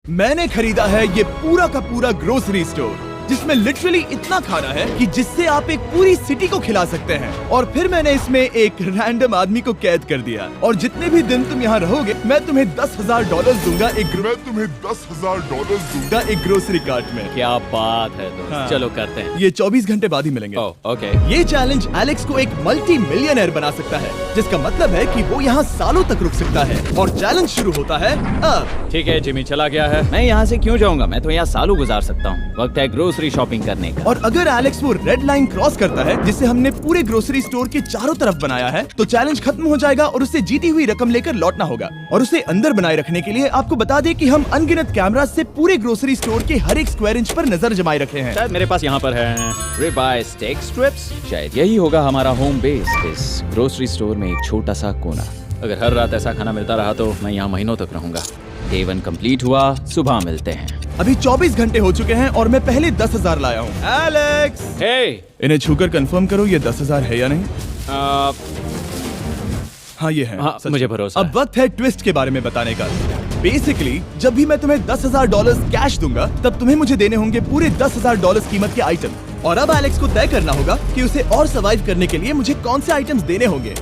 मैंने खरीदा है ये पूरा का पूरा ग्रोसरी स्टोर, जिसमें लिटरली इतना खाना है कि जिससे आप एक पूरी सिटी को खिला सकते हैं। और फिर मैंने इसमें एक रैंडम आदमी को कैद कर दिया, और जितने भी दिन तुम यहाँ रहोगे मैं तुम्हें $10,000 दूंगा एक ग्रोसरी कार्ट में। क्या बात है दोस्त। हाँ। चलो करते हैं। ये 24 घंटे बाद ही मिलेंगे। ओके। ये चैलेंज एलेक्स को एक मल्टी मिलियनर बना सकता है, जिसका मतलब है कि वो यहाँ सालों तक रुक सकता है। और चैलेंज शुरू होता है अब। ठीक है, जिमी चला गया है। मैं यहाँ से क्यों जाऊँगा, मैं तो यहाँ सालों गुजार सकता हूँ। वक्त है ग्रोसरी शॉपिंग करने का। और अगर एलेक्स वो रेड लाइन क्रॉस करता है, जिसे हमने पूरे ग्रोसरी स्टोर के चारों तरफ बनाया है, तो चैलेंज खत्म हो जाएगा और उसे जीती हुई रकम लेकर लौटना होगा। और उसे अंदर बनाए रखने के लिए आपको बता दें कि हम अनगिनत कैमरा से पूरे ग्रोसरी स्टोर के हर एक स्क्वायर इंच पर नजर जमाए रखे हैं। शायद मेरे पास यहाँ पर है रिब आई स्टेक स्ट्रिप्स। शायद यही होगा हमारा होम बेस, इस ग्रोसरी स्टोर में एक छोटा सा कोना। अगर हर रात ऐसा खाना मिलता रहा तो मैं यहाँ महीनों तक रहूंगा। डे 1 कंप्लीट हुआ, सुबह मिलते हैं। अभी 24 घंटे हो चुके हैं और मैं पहले 10,000 लाया हूँ। एलेक्स, हे इन्हें छूकर कंफर्म करो ये 10,000 है या नहीं। हाँ ये है। हाँ, सच। मुझे भरोसा अब वक्त है ट्विस्ट के बारे में बताने का। बेसिकली जब भी मैं तुम्हें $10,000 कैश दूंगा, तब तुम्हें मुझे देने होंगे पूरे $10,000 कीमत के आइटम। और अब एलेक्स को तय करना होगा कि उसे और सर्वाइव करने के लिए मुझे कौन से आइटम्स देने होंगे।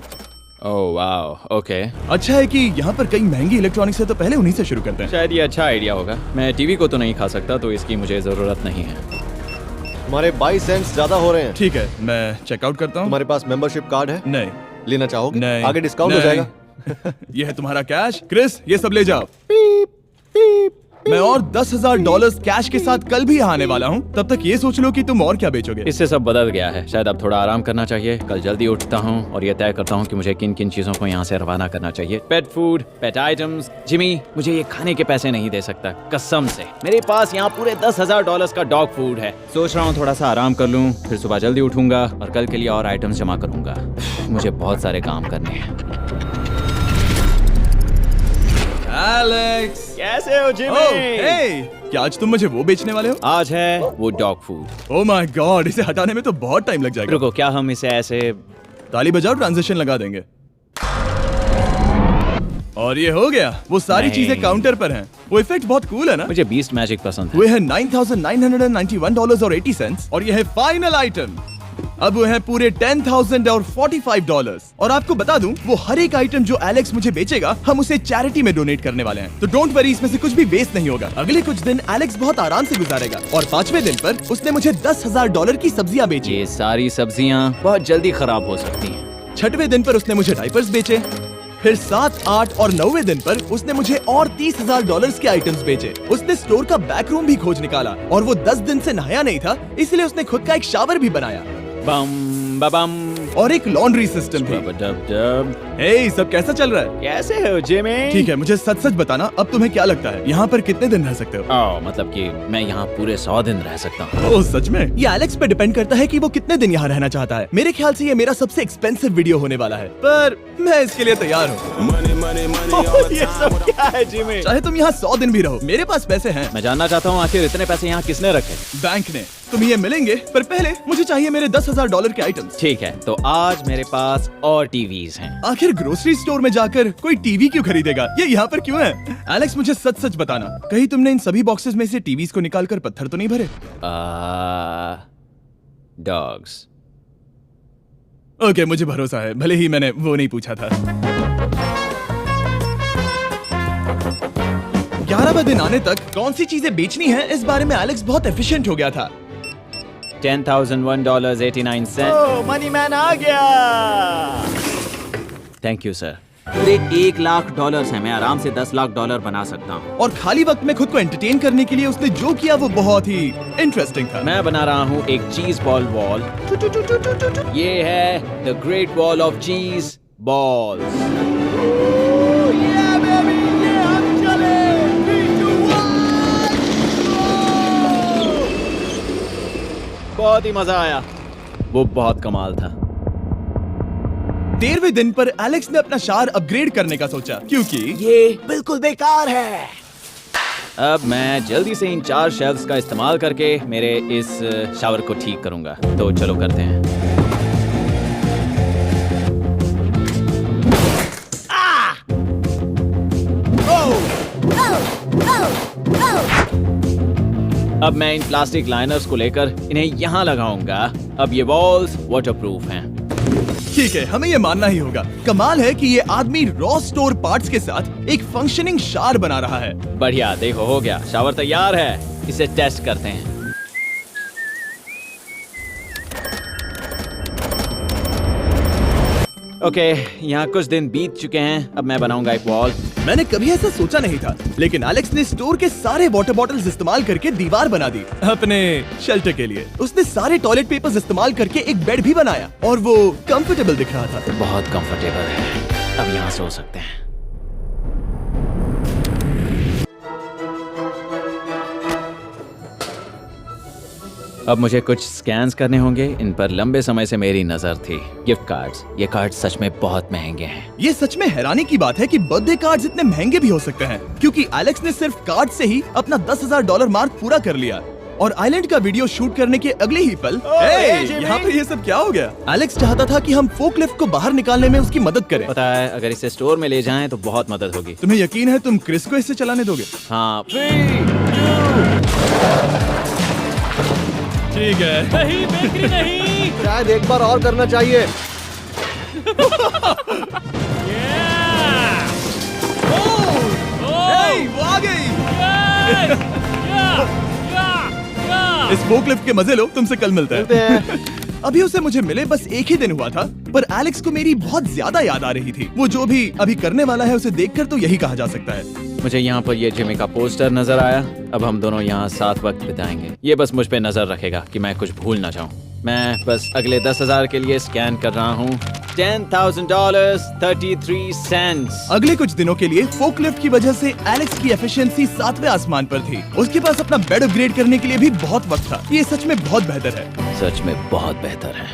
Oh wow, okay. अच्छा है कि यहाँ पर कई महंगी इलेक्ट्रॉनिक्स है, तो पहले उन्हीं से शुरू करते हैं। शायद ये अच्छा आइडिया होगा। मैं टीवी को तो नहीं खा सकता, तो इसकी मुझे जरूरत नहीं है। हमारे 22 सेंट्स ज्यादा हो रहे हैं। ठीक है, मैं चेकआउट करता हूँ। तुम्हारे पास मेंबरशिप कार्ड है? नहीं। लेना चाहोगे? नहीं। आगे डिस्काउंट हो नहीं। जाएगा। ये है तुम्हारा कैश। क्रिस, ये सब ले जाओ। मैं और $10,000 कैश के साथ कल भी यहाँ आने वाला हूँ। तब तक ये सोच लो कि तुम और क्या बेचोगे। इससे सब बदल गया है। शायद अब थोड़ा आराम करना चाहिए। कल जल्दी उठता हूँ और ये तय करता हूँ कि मुझे किन किन चीजों को यहाँ से रवाना करना चाहिए। पेट फूड, पेट आइटम्स। जिमी मुझे ये खाने के पैसे नहीं दे सकता, कसम से। मेरे पास यहाँ पूरे $10,000 का डॉग फूड है। सोच रहा हूँ थोड़ा सा आराम कर लूँ, फिर सुबह जल्दी उठूंगा और कल के लिए और आइटम्स जमा करूंगा। मुझे बहुत सारे काम करने हैं। एलेक्स, कैसे हो जिमी? हे, क्या आज तुम मुझे वो बेचने वाले हो? आज है वो dog food. Oh my God, इसे हटाने में तो बहुत टाइम लग जाएगा। रुको, क्या हम इसे ऐसे ताली बजाओ, ट्रांजिशन लगा देंगे। और ये हो गया। वो सारी नहीं। चीजें काउंटर पर हैं। वो इफेक्ट बहुत कूल है ना। मुझे बीस्ट मैजिक पसंद है। वो है $9,991.80 और ये है फाइनल आइटम। अब वो है पूरे $10,045 और आपको बता दूं, वो हर एक आइटम जो एलेक्स मुझे बेचेगा, हम उसे चैरिटी में डोनेट करने वाले हैं। तो डोंट वरी, इसमें से कुछ भी वेस्ट नहीं होगा। अगले कुछ दिन एलेक्स बहुत आराम से गुजारेगा और 5वें दिन पर उसने मुझे $10,000 की सब्जियां बेची। ये सारी सब्जियां बहुत जल्दी खराब हो सकती हैं। 6वें दिन पर उसने मुझे डायपर्स बेचे। फिर 7, 8 और 9वें दिन पर उसने मुझे और $30,000 के आइटम्स बेचे। उसने स्टोर का बैक रूम भी खोज निकाला और वो 10 दिन से नहाया नहीं था, इसलिए उसने खुद का एक शावर भी बनाया बम बम और एक लॉन्ड्री सिस्टम भी। डब। हे, सब कैसा चल रहा है? कैसे हो जिमी? ठीक है, मुझे सच सच बताना, अब तुम्हें क्या लगता है यहाँ पर कितने दिन रह सकते हो? मतलब कि मैं यहाँ पूरे 100 दिन रह सकता हूँ। ओह सच में? ये एलेक्स पे डिपेंड करता है कि वो कितने दिन यहाँ रहना चाहता है। मेरे ख्याल से ये मेरा सबसे एक्सपेंसिव वीडियो होने वाला है, पर मैं इसके लिए तैयार हूँ। ये सब क्या है जिमी? चाहे तुम यहाँ 100 दिन भी रहो, मेरे पास पैसे हैं। मैं जानना चाहता हूँ आखिर इतने पैसे यहाँ किसने रखे? बैंक ने। तुम्हें ये मिलेंगे, पर पहले मुझे चाहिए मेरे $10,000 के आइटम्स। ठीक है, तो आज मेरे पास और टीवीज हैं। आखिर ग्रोसरी स्टोर में जाकर कोई टीवी क्यों खरीदेगा? ये यहाँ पर क्यों है? एलेक्स, मुझे सच सच बताना, कहीं तुमने इन सभी बॉक्सेस में से टीवीज को निकालकर पत्थर तो नहीं भरे? डॉग्स। ओके, मुझे भरोसा है, भले ही मैंने वो नहीं पूछा था। 11वें दिन आने तक कौन सी चीजें बेचनी है, इस बारे में एलेक्स बहुत एफिशिएंट हो गया था। $10,001.89। ओह, मनी मैन आ गया। Thank you sir. पूरे $1,00,000 है। मैं आराम से $10,00,000 बना सकता हूँ। और खाली वक्त में खुद को एंटरटेन करने के लिए उसने जो किया वो बहुत ही इंटरेस्टिंग था। मैं बना रहा हूँ एक चीज बॉल वॉल। ये है द ग्रेट वॉल ऑफ चीज बॉल्स। बहुत ही मजा आया। वो बहुत कमाल था। 13वें दिन पर एलेक्स ने अपना शावर अपग्रेड करने का सोचा, क्योंकि ये बिल्कुल बेकार है। अब मैं जल्दी से इन 4 शेल्फ्स का इस्तेमाल करके मेरे इस शावर को ठीक करूंगा। तो चलो करते हैं। अब मैं इन प्लास्टिक लाइनर्स को लेकर इन्हें यहाँ लगाऊंगा। अब ये वॉल्स वाटरप्रूफ हैं। ठीक है, हमें ये मानना ही होगा। कमाल है कि ये आदमी रॉ स्टोर पार्ट्स के साथ एक फंक्शनिंग शावर बना रहा है। बढ़िया, देखो हो गया, शावर तैयार है। इसे टेस्ट करते हैं। ओके, यहाँ कुछ दिन बीत चुके हैं। अब मैं बनाऊंगा एक वॉल। मैंने कभी ऐसा सोचा नहीं था, लेकिन एलेक्स ने स्टोर के सारे वाटर बॉटल्स इस्तेमाल करके दीवार बना दी अपने शेल्टर के लिए। उसने सारे टॉयलेट पेपर्स इस्तेमाल करके एक बेड भी बनाया और वो कंफर्टेबल दिख रहा था। बहुत कंफर्टेबल है। अब यहाँ सो सकते हैं। अब मुझे कुछ स्कैन्स करने होंगे। इन पर लंबे समय से मेरी नजर थी। Gift cards. ये कार्ड सच में बहुत महंगे हैं। ये सच में हैरानी की बात है कि बर्थडे कार्ड्स इतने महंगे भी हो सकते हैं, क्योंकि एलेक्स ने सिर्फ कार्ड से ही अपना $10,000 मार्क पूरा कर लिया। और आइलैंड का वीडियो शूट करने के अगले ही पल यहाँ पर ये सब क्या हो गया? एलेक्स चाहता था कि हम फोकलिफ्ट को बाहर निकालने में उसकी मदद करें। पता है, अगर इसे स्टोर में ले जाएं तो बहुत मदद होगी। तुम्हें यकीन है तुम क्रिस को इसे चलाने दोगे? हाँ। ठीक है। नहीं, बेकरी नहीं। शायद एक बार और करना चाहिए। वो आ गई। इस फोकलिफ्ट के मजे लो, तुमसे कल मिलते हैं। अभी उसे मुझे मिले बस एक ही दिन हुआ था, पर एलेक्स को मेरी बहुत ज्यादा याद आ रही थी। वो जो भी अभी करने वाला है उसे देखकर तो यही कहा जा सकता है। मुझे यहाँ पर ये जिमी का पोस्टर नजर आया। अब हम दोनों यहाँ साथ वक्त बिताएंगे। ये बस मुझ पे नजर रखेगा कि मैं कुछ भूल ना जाऊँ। मैं बस अगले 10,000 के लिए स्कैन कर रहा हूँ। $10,000 33 सेंट्स। अगले कुछ दिनों के लिए फोकलिफ्ट की वजह से एलेक्स की एफिशिएंसी 7वें आसमान पर थी। उसके पास अपना बेड अपग्रेड करने के लिए भी बहुत वक्त था। ये सच में बहुत बेहतर है। सच में बहुत बेहतर है।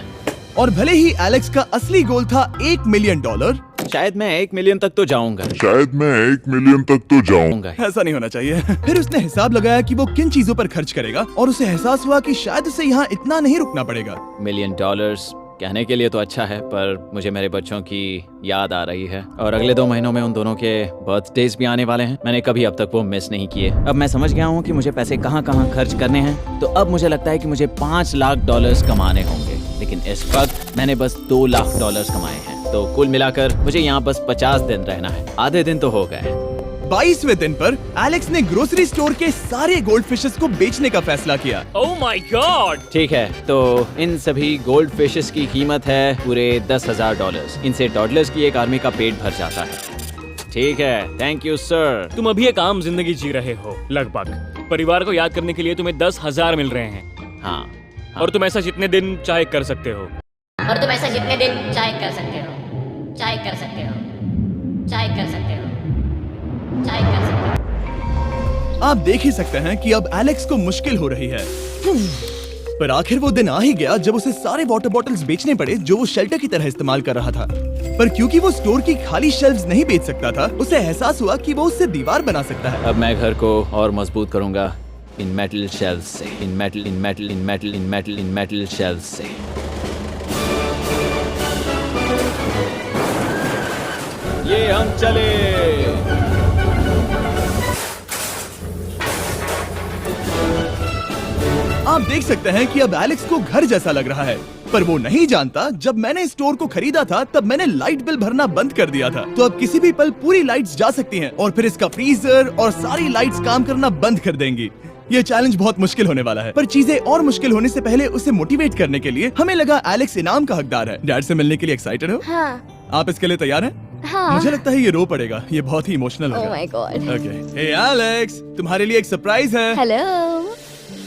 और भले ही एलेक्स का असली गोल था $1 मिलियन, शायद मैं 1 मिलियन तक तो जाऊंगा। ऐसा नहीं होना चाहिए। फिर उसने हिसाब लगाया कि वो किन चीजों पर खर्च करेगा और उसे एहसास हुआ कि शायद उसे यहाँ इतना नहीं रुकना पड़ेगा। $1 मिलियन कहने के लिए तो अच्छा है, पर मुझे मेरे बच्चों की याद आ रही है और अगले 2 महीनों में उन दोनों के बर्थडेज भी आने वाले हैं। मैंने कभी अब तक वो मिस नहीं किए। अब मैं समझ गया हूँ कि मुझे पैसे कहाँ कहाँ खर्च करने हैं। तो अब मुझे लगता है कि मुझे $5 लाख कमाने होंगे, लेकिन इस वक्त मैंने बस $2 लाख कमाए हैं। तो कुल मिलाकर मुझे यहाँ बस 50 दिन रहना है। आधे दिन तो हो गए। 22वें दिन पर एलेक्स ने ग्रोसरी स्टोर के सारे गोल्ड फिशेस को बेचने का फैसला किया। Oh my God. ठीक है, तो इन सभी गोल्ड फिशेस की कीमत है पूरे $10,000। इनसे टॉडलर्स की एक आर्मी का पेट भर जाता है। ठीक है, थैंक यू सर। तुम अभी एक आम जिंदगी जी रहे हो लगभग। परिवार को याद करने के लिए तुम्हें 10,000 मिल रहे हैं। हाँ। और तुम ऐसा जितने दिन चाहे कर सकते हो। और तुम ऐसा जितने दिन चाहे कर सकते हो। चाहे कर सकते हो। चाहे कर सकते हो। चाहे कर सकते हो। आप देख ही सकते हैं कि अब एलेक्स को मुश्किल हो रही है। पर आखिर वो दिन आ ही गया जब उसे सारे वाटर बॉटल्स बेचने पड़े जो वो शेल्टर की तरह इस्तेमाल कर रहा था। पर क्योंकि वो स्टोर की खाली शेल्व्स नहीं बेच सकता था, उसे एहसास हुआ कि वो उससे दीवार बना सकता है। अब मैं घर को और मजबूत करूंगा इन मेटल शेल्व्स से। इन मेटल शेल्व्स से। ये हम चले। आप देख सकते हैं कि अब एलेक्स को घर जैसा लग रहा है, पर वो नहीं जानता जब मैंने स्टोर को खरीदा था तब मैंने लाइट बिल भरना बंद कर दिया था। तो अब किसी भी पल पूरी लाइट्स जा सकती हैं और फिर इसका फ्रीजर और सारी लाइट्स काम करना बंद कर देंगी। ये चैलेंज बहुत मुश्किल होने वाला है, पर चीजें और मुश्किल होने से पहले उसे मोटिवेट करने के लिए हमें लगा एलेक्स इनाम का हकदार है। डैड से मिलने के लिए एक्साइटेड हो? हाँ। आप इसके लिए तैयार हैं? हाँ। मुझे लगता है ये रो पड़ेगा। ये बहुत ही इमोशनल Oh होगा। my God. Okay, hey Alex, तुम्हारे लिए एक सरप्राइज है। हेलो।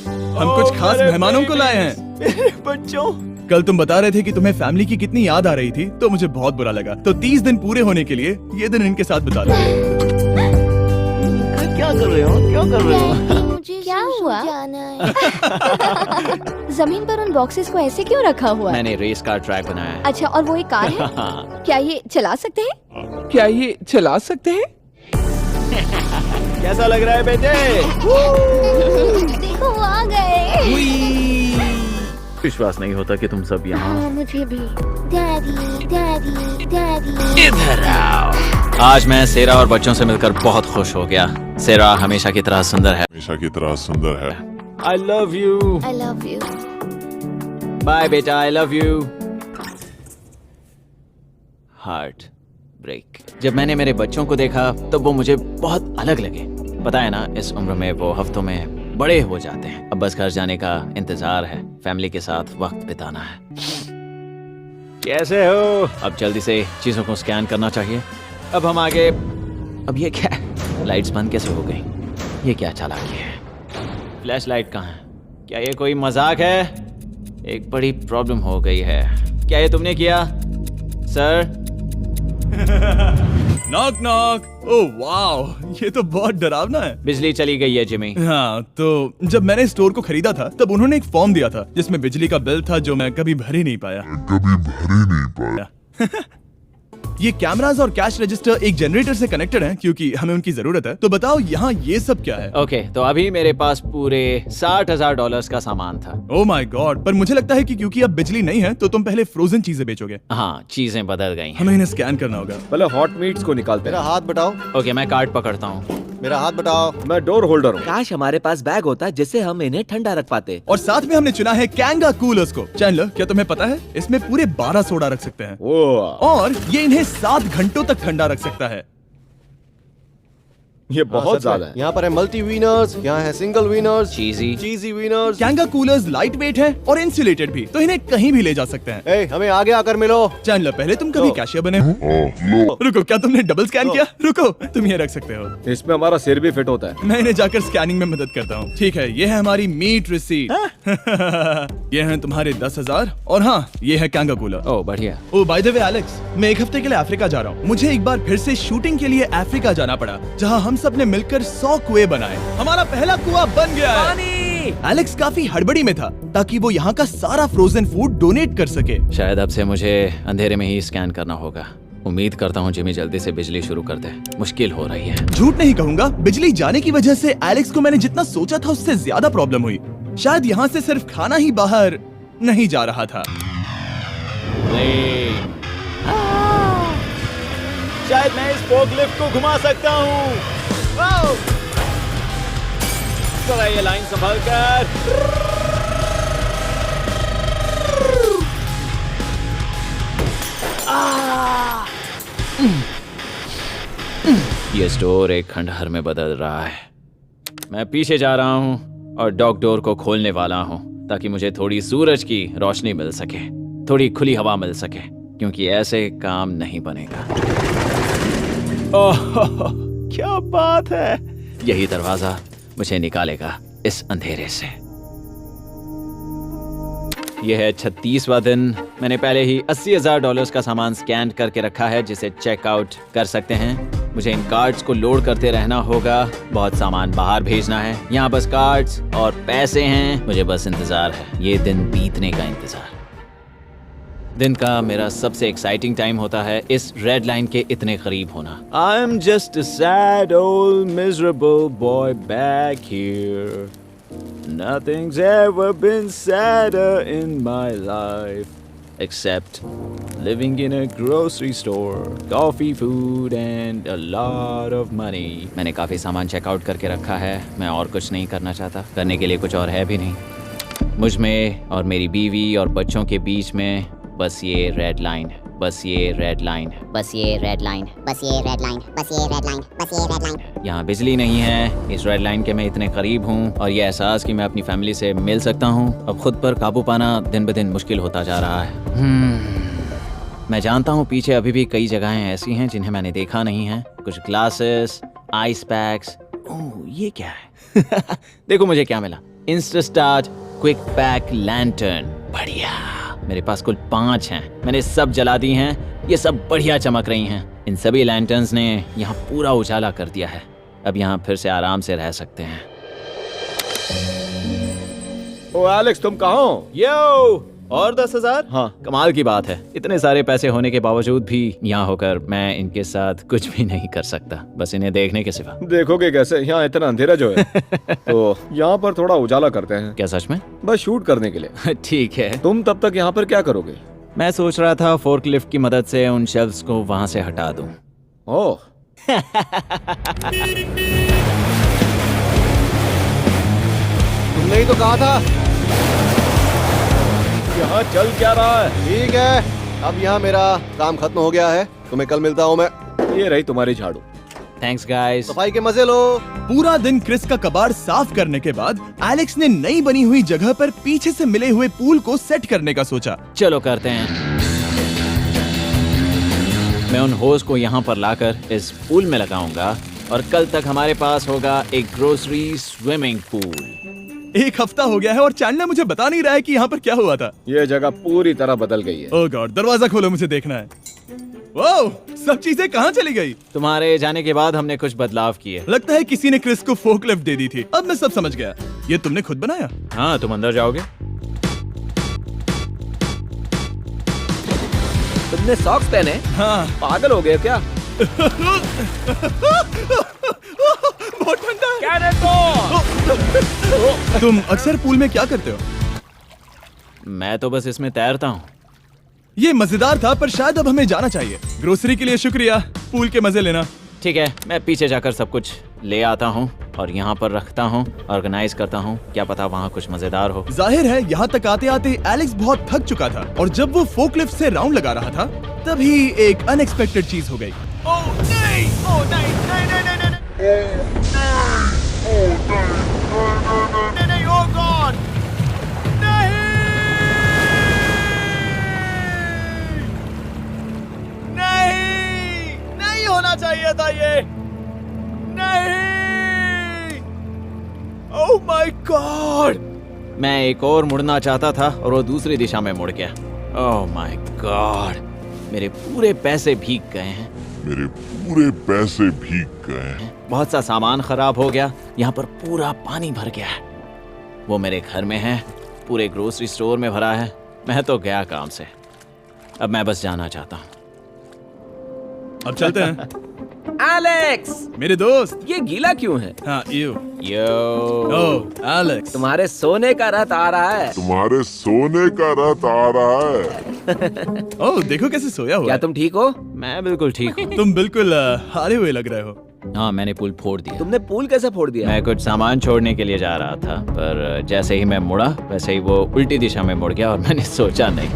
हम कुछ खास मेहमानों को लाए हैं। मेरे बच्चों। कल तुम बता रहे थे कि तुम्हें फैमिली की कितनी याद आ रही थी, तो मुझे बहुत बुरा लगा। तो 30 दिन पूरे होने के लिए ये दिन इनके साथ बिता लो। क्या कर रहे हो? क्या कर रहे हो? मुझे क्या हुआ? जमीन पर उन बॉक्सेस को ऐसे क्यों रखा हुआ है? मैंने रेस कार ट्रैक बनाया है। अच्छा, और वो एक कार है? हाँ। क्या ये चला सकते हैं? क्या ये चला सकते हैं? कैसा लग रहा है बेटे? देखो वो आ गए। विश्वास नहीं होता कि तुम सब यहाँ। हाँ, मुझे भी। Daddy, daddy, daddy. इधर आओ। आज मैं सेरा और बच्चों से मिलकर बहुत खुश हो गया। सेरा हमेशा की तरह सुंदर है। I love you. I love you. Bye बेटा, I love you. Heart break. जब मैंने मेरे बच्चों को देखा तब वो मुझे बहुत अलग लगे। पता है ना, इस उम्र में वो हफ्तों में बड़े हो जाते हैं। अब बस घर जाने का इंतजार है, फैमिली के साथ वक्त बिताना है। कैसे हो? अब जल्दी से चीजों को स्कैन करना चाहिए। अब हम आगे। अब ये क्या है? लाइट्स बंद कैसे हो गई? ये क्या चालाकी है? फ्लैश लाइट कहाँ है? क्या ये कोई मजाक है? एक बड़ी प्रॉब्लम हो गई है। क्या ये तुमने किया sir? Knock knock. Oh wow, ये तो बहुत डरावना है। बिजली चली गई है जिमी। हाँ, तो जब मैंने स्टोर को खरीदा था तब उन्होंने एक फॉर्म दिया था जिसमें बिजली का बिल था जो मैं कभी भर ही नहीं पाया। ये कैमरास और कैश रजिस्टर एक जनरेटर से कनेक्टेड हैं क्योंकि हमें उनकी जरूरत है। तो बताओ यहाँ ये सब क्या है? ओके, तो अभी मेरे पास पूरे $60,000 का सामान था। ओह माय गॉड, पर मुझे लगता है कि क्योंकि अब बिजली नहीं है तो तुम पहले फ्रोजन चीजें बेचोगे। हाँ, चीजें बदल गई हैं। हमें इन्हें स्कैन करना होगा। पहले हॉट मीट्स को निकालते मेरा हैं। हाथ बटाओ। ओके, मैं कार्ड पकड़ता हूँ। मेरा हाथ बटाओ। मैं डोर होल्डर हूँ। काश हमारे पास बैग होता जिससे हम इन्हें ठंडा रख पाते। और साथ में हमने चुना है कैंगा कूलर्स को। चैनलर, क्या तुम्हें पता है इसमें पूरे 12 सोडा रख सकते हैं ओह, और ये इन्हें 7 घंटों तक ठंडा रख सकता है। ये बहुत ज्यादा है। यहाँ पर है मल्टी विनर्स, यहाँ है single winners, cheesy. Cheesy winners. कैंगा कूलर्स लाइट वेट है और इंसुलेटेड भी, तो इन्हें कहीं भी ले जा सकते हैं। ए, हमें आगे आकर मिलो। चैनलर, पहले तुम कभी लो। कैशियर बने हो? रुको, क्या तुमने डबल स्कैन किया? रुको, तुम ये रख सकते हो। इसमें हमारा सिर भी फिट होता है। मैं इन्हें जाकर स्कैनिंग में मदद करता हूँ। ठीक है, ये है हमारी मीट रिसीट। ये हैं तुम्हारे 10,000 और हाँ, ये है कैंगा कूलर। ओह बढ़िया। ओ बाय द वे एलेक्स, मैं एक हफ्ते के लिए अफ्रीका जा रहा हूँ। मुझे एक बार फिर से शूटिंग के लिए अफ्रीका जाना पड़ा, जहाँ हम सब ने मिलकर 100 कुएं बनाए। हमारा पहला कुआं बन गया है। एलेक्स काफी हड़बड़ी में था ताकि वो यहाँ का सारा फ्रोजन फूड डोनेट कर सके। शायद अब से मुझे अंधेरे में ही स्कैन करना होगा। उम्मीद करता हूँ जिमी जल्दी से बिजली शुरू कर दे। मुश्किल हो रही है। झूठ नहीं कहूंगा, बिजली जाने की वजह से एलेक्स को मैंने जितना सोचा था उससे ज्यादा प्रॉब्लम हुई। शायद यहाँ से सिर्फ खाना ही बाहर नहीं जा रहा था। शायद मैं इस फोकलिफ्ट को घुमा सकता हूँ। चला ये लाइन संभाल कर। ये स्टोर एक खंडहर में बदल रहा है। मैं पीछे जा रहा हूँ और डॉक डोर को खोलने वाला हूँ ताकि मुझे थोड़ी सूरज की रोशनी मिल सके, थोड़ी खुली हवा मिल सके, क्योंकि ऐसे काम नहीं बनेगा। ओह क्या बात है! यही दरवाजा मुझे निकालेगा इस अंधेरे से। यह है 36वां दिन। मैंने पहले ही $80,000 का सामान स्कैन करके रखा है जिसे चेकआउट कर सकते हैं। मुझे इन कार्ड्स को लोड करते रहना होगा। बहुत सामान बाहर भेजना है। यहाँ बस कार्ड्स और पैसे हैं। मुझे बस इंतजार है, ये दिन बीतने का इंतजार। दिन का मेरा सबसे एक्साइटिंग टाइम होता है इस रेड लाइन के इतने करीब होना। I am just a sad old miserable boy back here. Nothing's ever been sadder in my life except living in a grocery store, coffee, food and a lot of money. मैंने काफी सामान checkout करके रखा है। मैं और कुछ नहीं करना चाहता। करने के लिए कुछ और है भी नहीं। मुझ में और मेरी बीवी और बच्चों के बीच में बस ये रेड लाइन, बस ये रेड लाइन, बस ये रेड लाइन, बस ये रेड लाइन, बस ये रेड लाइन, बस ये रेड लाइन। यहाँ बिजली नहीं है। इस रेड लाइन के मैं इतने करीब हूँ और ये एहसास कि मैं अपनी फैमिली से मिल सकता हूँ अब खुद पर काबू पाना दिन ब दिन मुश्किल होता जा रहा है। मैं जानता हूँ पीछे अभी भी कई जगहें ऐसी हैं जिन्हें मैंने देखा नहीं है। कुछ ग्लासेस, आइस पैक्स। ओह ये क्या है? देखो मुझे क्या मिला। इंस्टास्टार्ट क्विक पैक लैंटर्न। बढ़िया। मेरे पास कुल 5 हैं। मैंने सब जला दी हैं। ये सब बढ़िया चमक रही हैं। इन सभी लैंटर्न्स ने यहाँ पूरा उजाला कर दिया है। अब यहाँ फिर से आराम से रह सकते हैं। ओ एलेक्स, तुम कहाँ हो? यो, और 10,000? हाँ। कमाल की बात है। इतने सारे पैसे होने के बावजूद भी यहाँ होकर मैं इनके साथ कुछ भी नहीं कर सकता, बस इन्हें देखने के सिवा। देखोगे कैसे? यहाँ इतना अंधेरा जो है। तो यहाँ पर थोड़ा उजाला करते हैं। क्या सच में? बस शूट करने के लिए। ठीक है। तुम तब तक यहाँ पर क्या करोगे? मैं सोच रहा था फोर्कलिफ्ट की मदद से उन शेल्फ्स को वहां से हटा दूं। ओह तुमने ही तो कहा था। यहाँ चल क्या रहा है? ठीक है, अब यहाँ मेरा काम खत्म हो गया है। तुम्हें कल मिलता हूँ मैं। ये रही तुम्हारी झाड़ू। Thanks guys. सफाई के मजे लो। पूरा दिन क्रिस का कबाड़ साफ करने के बाद एलेक्स ने नई बनी हुई जगह पर पीछे से मिले हुए पूल को सेट करने का सोचा। चलो करते हैं। मैं उन होज को यहाँ पर लाकर इस पूल में लगाऊंगा और कल तक हमारे पास होगा एक ग्रोसरी स्विमिंग पूल। एक हफ्ता हो गया है और चैंडलर मुझे बता नहीं रहा है कि यहाँ पर क्या हुआ था। ये जगह पूरी तरह बदल गई है। ओह गॉड, दरवाजा खोलो, मुझे देखना है। ओह, सब चीजें कहाँ चली गई? तुम्हारे जाने के बाद हमने कुछ बदलाव किए। लगता है किसी ने क्रिस को फोकलिफ्ट दे दी थी। अब मैं सब समझ गया। ये तुमने खुद बनाया? हाँ, तुम अंदर जाओगे? तुमने सॉक्स पहने? हाँ। पागल हो गए क्या? बहुत ठंडा है। तुम अक्सर पूल में क्या करते हो? मैं तो बस इसमें तैरता हूँ। ये मजेदार था, पर शायद अब हमें जाना चाहिए। ग्रोसरी के लिए शुक्रिया, पूल के मजे लेना। ठीक है, मैं पीछे जाकर सब कुछ ले आता हूँ और यहाँ पर रखता हूँ, ऑर्गेनाइज करता हूँ। क्या पता वहाँ कुछ मजेदार हो। जाहिर है यहाँ तक आते आते एलेक्स बहुत थक चुका था और जब वो फोकलिफ्ट से राउंड लगा रहा था तभी एक अनएक्सपेक्टेड चीज हो गई। ओह नहीं, ओह नहीं, नहीं, नहीं, नहीं, नहीं, नहीं, ओह गॉड, नहीं, नहीं होना चाहिए था ये, नहीं, ओह माय गॉड। मैं एक और मुड़ना चाहता था और वो दूसरी दिशा में मुड़ गया। ओह माय गॉड, मेरे पूरे पैसे भीग गए हैं। मेरे पूरे पैसे भीग गए हैं। बहुत सा सामान खराब हो गया। यहाँ पर पूरा पानी भर गया है। वो मेरे घर में है, पूरे ग्रोसरी स्टोर में भरा है। मैं तो गया काम से। अब मैं बस जाना चाहता हूँ। अब चलते हैं। एलेक्स, मेरे दोस्त। ये गीला क्यों है? हाँ, यो यो एलेक्स, तुम्हारे सोने का रथ आ रहा है। तुम्हारे सोने का रथ आ रहा है। ओह देखो कैसे सोया हुआ क्या है। तुम ठीक हो? मैं बिल्कुल ठीक हूँ। तुम बिल्कुल हारे हुए लग रहे हो। हाँ, मैंने पुल फोड़ दिया। तुमने पूल कैसे फोड़ दिया? मैं कुछ सामान छोड़ने के लिए जा रहा था, पर जैसे ही मैं मुड़ा वैसे ही वो उल्टी दिशा में मुड़ गया और मैंने सोचा नहीं।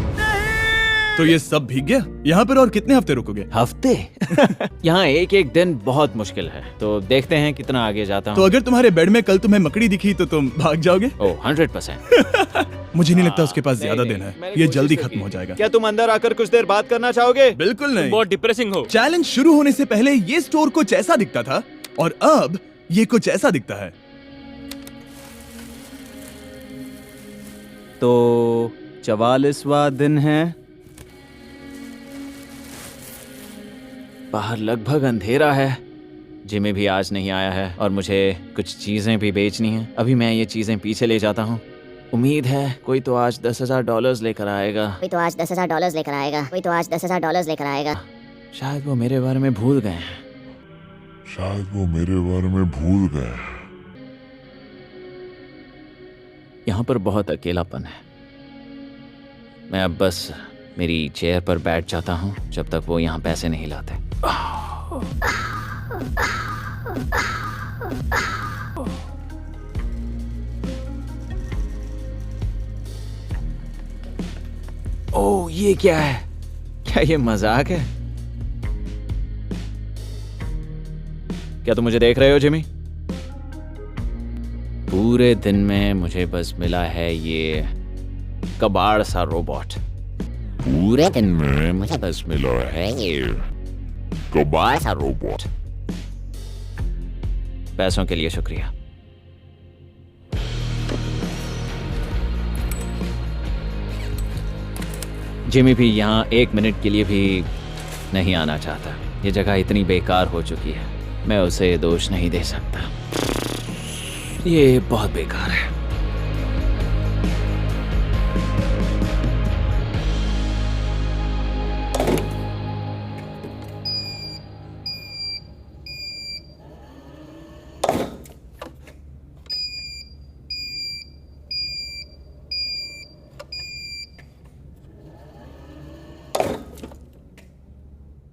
तो ये सब भीग गया। यहाँ पर और कितने हफ्ते रुकोगे? हफ्ते? यहाँ एक एक दिन बहुत मुश्किल है, तो देखते हैं कितना आगे जाता तो हूँ। अगर तुम्हारे बेड में कल तुम्हें मकड़ी दिखी तो तुम भाग जाओगे? ओह 100%। मुझे नहीं लगता उसके पास ज्यादा नहीं, दिन है। मैंने ये कोशिश जल्दी तो खत्म की। हो जाएगा। क्या तुम अंदर आकर कुछ देर बात करना चाहोगे? बिल्कुल नहीं। बहुत डिप्रेसिंग हो। चैलेंज शुरू होने से पहले ये स्टोर कुछ ऐसा दिखता था और अब ये कुछ ऐसा दिखता है। तो 44वां दिन है। बाहर लगभग अंधेरा है। जिमी भी आज नहीं आया है और मुझे कुछ चीजें भी बेचनी हैं। अभी मैं ये चीजें पीछे ले जाता हूँ। उम्मीद है कोई तो आज $10,000 लेकर आएगा। कोई तो आज $10,000 लेकर आएगा। कोई तो आज $10,000 लेकर आएगा। शायद वो मेरे बारे में भूल गए हैं। शायद वो मेरे बारे में भूल गए। यहाँ पर बहुत अकेलापन है। मैं अब बस मेरी चेयर पर बैठ जाता हूँ जब तक वो यहाँ पैसे नहीं लाते। ओह ये क्या है? क्या ये मजाक है? क्या तुम मुझे देख रहे हो जिमी? पूरे दिन में मुझे बस मिला है ये कबाड़ सा रोबोट। पूरे दिन में मुझे बस मिला है ये कबाड़ सा रोबोट। पैसों के लिए शुक्रिया। जिमी भी यहाँ 1 मिनट के लिए भी नहीं आना चाहता। ये जगह इतनी बेकार हो चुकी है, मैं उसे दोष नहीं दे सकता। ये बहुत बेकार है।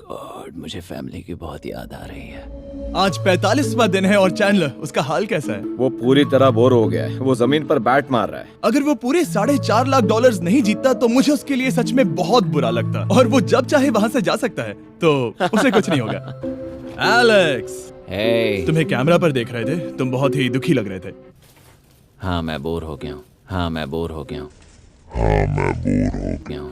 गॉड, मुझे फैमिली की बहुत याद आ रही है। आज 45वां दिन है और चैंडलर उसका हाल कैसा है? वो पूरी तरह बोर हो गया है। वो जमीन पर बैट मार रहा है। अगर वो पूरे $4.5 लाख नहीं जीतता तो मुझे उसके लिए सच में बहुत बुरा लगता। और वो जब चाहे वहाँ से जा सकता है, तो उसे कुछ नहीं होगा। एलेक्स, हे तुम्हें कैमरा पर देख रहे थे, तुम बहुत ही दुखी लग रहे थे। हाँ मैं बोर हो गया हूँ। हाँ मैं बोर हो गया हूँ।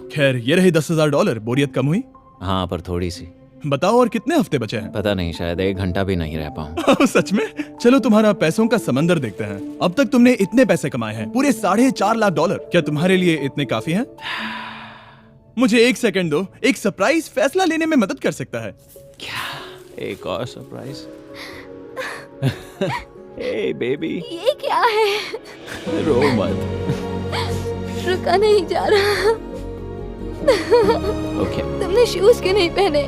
खैर, ये रहे $10,000। बोरियत कम हुई? हाँ पर थोड़ी सी। बताओ, और कितने हफ्ते बचे हैं? पता नहीं, शायद 1 घंटा भी नहीं रह पाऊँ। सच में? चलो तुम्हारा पैसों का समंदर देखते हैं। अब तक तुमने इतने पैसे कमाए हैं, पूरे $4.5 लाख। क्या तुम्हारे लिए इतने काफी हैं? मुझे 1 सेकंड दो। एक सरप्राइज फैसला लेने में मदद कर सकता है। एक और सरप्राइज। हे बेबी, ये क्या है? रो मत। रुका नहीं जा रहा। ओके। तुमने शूज क्यों नहीं पहने?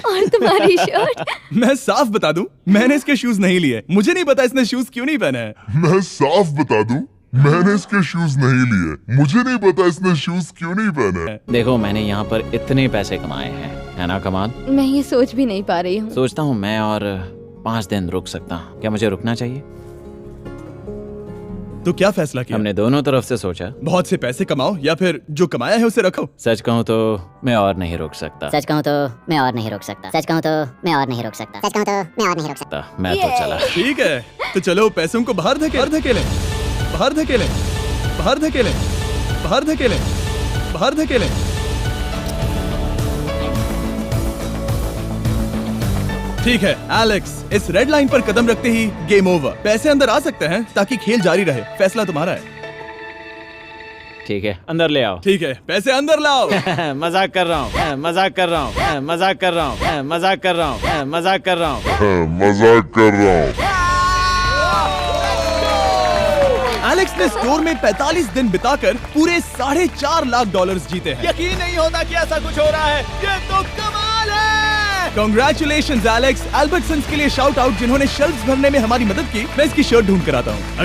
और तुम्हारी शर्ट? मैं साफ बता दूं, मैंने इसके शूज नहीं लिए। मुझे नहीं पता इसने शूज क्यों नहीं पहने हैं। मैं साफ बता दूं, मैंने इसके शूज नहीं लिए। मुझे नहीं पता इसने शूज क्यों नहीं पहने। देखो, मैंने यहाँ पर इतने पैसे कमाए हैं, है ना कमाल? मैं ये सोच भी नहीं पा रही हूँ। सोचता हूँ मैं और 5 दिन रुक सकता हूँ। क्या मुझे रुकना चाहिए? तो क्या फैसला किया? हमने दोनों तरफ से सोचा। बहुत से पैसे कमाओ या फिर जो कमाया है उसे रखो। सच कहूँ तो मैं और नहीं रुक सकता। सच कहूँ तो मैं और नहीं रुक सकता। सच कहूँ तो मैं और नहीं रुक सकता। सच कहूँ तो मैं और नहीं रुक सकता। मैं तो चला। ठीक है, तो चलो पैसों को बाहर धकेलें, बाहर धकेलें, बाहर धकेलें, बाहर धकेलें, बाहर धकेलें। ठीक है एलेक्स, इस रेड लाइन पर कदम रखते ही गेम ओवर। पैसे अंदर आ सकते हैं ताकि खेल जारी रहे। फैसला तुम्हारा है। ठीक है, अंदर ले आओ। ठीक है, पैसे अंदर लाओ। मजाक कर रहा हूँ, मजाक कर रहा हूँ, मजाक कर रहा हूँ, मजाक कर रहा हूँ, मजाक कर रहा हूँ। मजाक कर रहा हूँ। एलेक्स ने स्टोर में 45 दिन बिताकर पूरे $4.5 लाख जीते हैं। यकीन नहीं होता कि ऐसा कुछ हो रहा है। ये तो कमाल है। Congratulations Alex. एल्बर्टसन्स के लिए शाउट आउट जिन्होंने शेल्फ्स भरने में हमारी मदद की। मैं इसकी शर्ट ढूंढ कर आता हूँ।